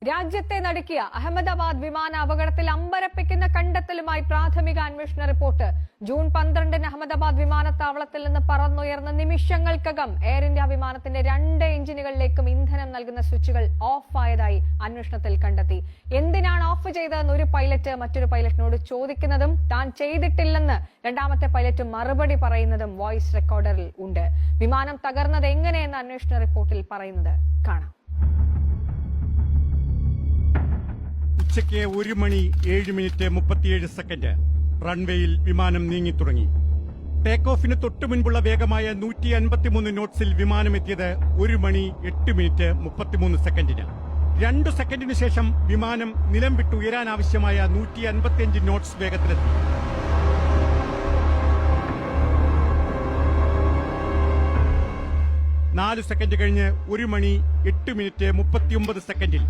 രാജ്യത്തെ നടുക്കിയ അഹമ്മദാബാദ് വിമാന അപകടത്തിൽ അമ്പരപ്പിക്കുന്ന കണ്ടെത്തലുമായി പ്രാഥമിക അന്വേഷണ റിപ്പോർട്ട്. ജൂൺ 12-ന് അഹമ്മദാബാദ് വിമാനത്താവളത്തിൽ നിന്ന് പറന്നുയർന്ന നിമിഷങ്ങൾക്കകം എയർ ഇന്ത്യ വിമാനത്തിന്റെ 2 എഞ്ചിനുകളിലേക്കും ഇന്ധനം നൽകുന്ന സ്വിച്ചുകൾ ഓഫ് ആയതായി അന്വേഷണത്തിൽ കണ്ടെത്തി. എന്തിനാണ് ഓഫ് ചെയ്തതെന്ന് ഒരു പൈലറ്റ് മറ്റൊരു പൈലറ്റിനോട് ചോദിക്കുന്നതും താൻ ചെയ്തിട്ടില്ലെന്ന് രണ്ടാമത്തെ പൈലറ്റ് മറുപടി പറയുന്നതും വോയിസ് റെക്കോർഡറിൽ ഉണ്ട്. വിമാനം തകർന്നത് എങ്ങനെയെന്ന് അന്വേഷണ റിപ്പോർട്ടിൽ പറയുന്നത് കാണാം. ഉച്ചയ്ക്ക് 1:07:37 റൺവേയിൽ വിമാനം നീങ്ങിത്തുടങ്ങി. ടേക്ക് ഓഫിന് തൊട്ടു മുൻപുള്ള വേഗമായ 153 നോട്ട്സിൽ വിമാനമെത്തിയത് 1:08:33. 2 സെക്കൻഡിനു ശേഷം വിമാനം നിലം വിട്ട് ഉയരാനാവശ്യമായ 155 നോട്ട്സ് വേഗത്തിലെത്തി. നാല് സെക്കൻഡ് കഴിഞ്ഞ് 1:08:39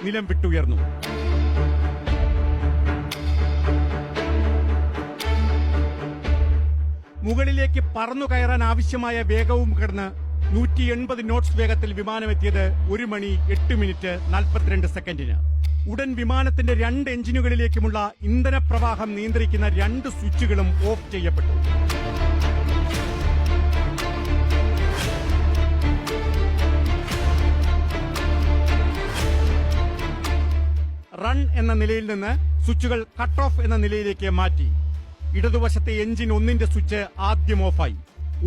നിലം വിട്ടുയർന്നു. മുകളിലേക്ക് പറന്നു കയറാൻ ആവശ്യമായ വേഗവും കടന്ന് 180 നോട്ട്സ് വേഗത്തിൽ വിമാനമെത്തിയത് 1:08:42. ഉടൻ വിമാനത്തിന്റെ 2 എഞ്ചിനുകളിലേക്കുമുള്ള ഇന്ധന പ്രവാഹം നിയന്ത്രിക്കുന്ന 2 സ്വിച്ചുകളും ഓഫ് ചെയ്യപ്പെട്ടു. റൺ എന്ന നിലയിൽ നിന്ന് സ്വിച്ചുകൾ കട്ട് ഓഫ് എന്ന നിലയിലേക്ക് മാറ്റി. ഇടതുവശത്തെ എഞ്ചിൻ 1ന്റെ സ്വിച്ച് ആദ്യം ഓഫായി.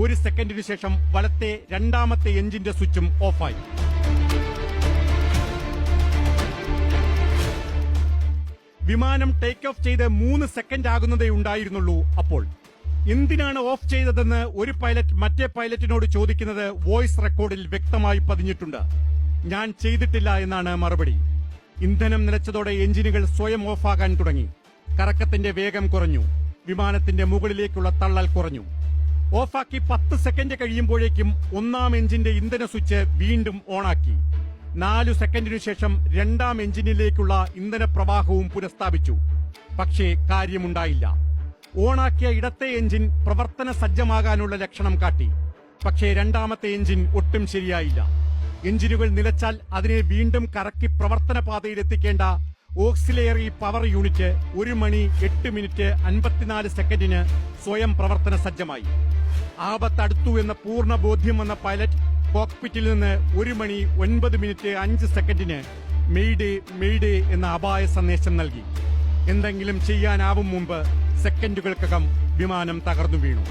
1 സെക്കൻഡിനു ശേഷം വലത്തെ രണ്ടാമത്തെ എഞ്ചിന്റെ സ്വിച്ചും ഓഫായി. വിമാനം ടേക്ക് ഓഫ് ചെയ്ത് 3 സെക്കൻഡ് ആകുന്നതേ ഉണ്ടായിരുന്നുള്ളൂ. അപ്പോൾ എന്തിനാണ് ഓഫ് ചെയ്തതെന്ന് ഒരു പൈലറ്റ് മറ്റേ പൈലറ്റിനോട് ചോദിക്കുന്നത് വോയിസ് റെക്കോർഡിൽ വ്യക്തമായി പതിഞ്ഞിട്ടുണ്ട്. ഞാൻ ചെയ്തിട്ടില്ല എന്നാണ് മറുപടി. ഇന്ധനം നിലച്ചതോടെ എഞ്ചിനുകൾ സ്വയം ഓഫാകാൻ തുടങ്ങി. കറക്കത്തിന്റെ വേഗം കുറഞ്ഞു. വിമാനത്തിന്റെ മുകളിലേക്കുള്ള തള്ളൽ കുറഞ്ഞു. ഓഫാക്കി 10 സെക്കൻഡ് കഴിയുമ്പോഴേക്കും 1ാം എഞ്ചിന്റെ ഇന്ധന സ്വിച്ച് വീണ്ടും ഓണാക്കി. 4 സെക്കൻഡിനു ശേഷം 2ാം എഞ്ചിനിലേക്കുള്ള ഇന്ധന പ്രവാഹവും പുനഃസ്ഥാപിച്ചു. പക്ഷേ കാര്യമുണ്ടായില്ല. ഓണാക്കിയ ഇടത്തെ എഞ്ചിൻ പ്രവർത്തന സജ്ജമാകാനുള്ള ലക്ഷണം കാട്ടി. പക്ഷേ രണ്ടാമത്തെ എഞ്ചിൻ ഒട്ടും ശരിയായില്ല. എഞ്ചിനുകൾ നിലച്ചാൽ അതിനെ വീണ്ടും കറക്കി പ്രവർത്തന പാതയിലെത്തിക്കേണ്ട ഓക്സിലറി പവർ യൂണിറ്റ് 1:08:54 സ്വയം പ്രവർത്തന സജ്ജമായി. ആപത്തടുത്തു എന്ന പൂർണ്ണ ബോധ്യം വന്ന പൈലറ്റ് കോക്പിറ്റിൽ നിന്ന് 1:09:05 മെയ്ഡേ മെയ്ഡേ എന്ന അപായ സന്ദേശം നൽകി. എന്തെങ്കിലും ചെയ്യാനാവും മുമ്പ് സെക്കൻഡുകൾക്കകം വിമാനം തകർന്നു വീണു.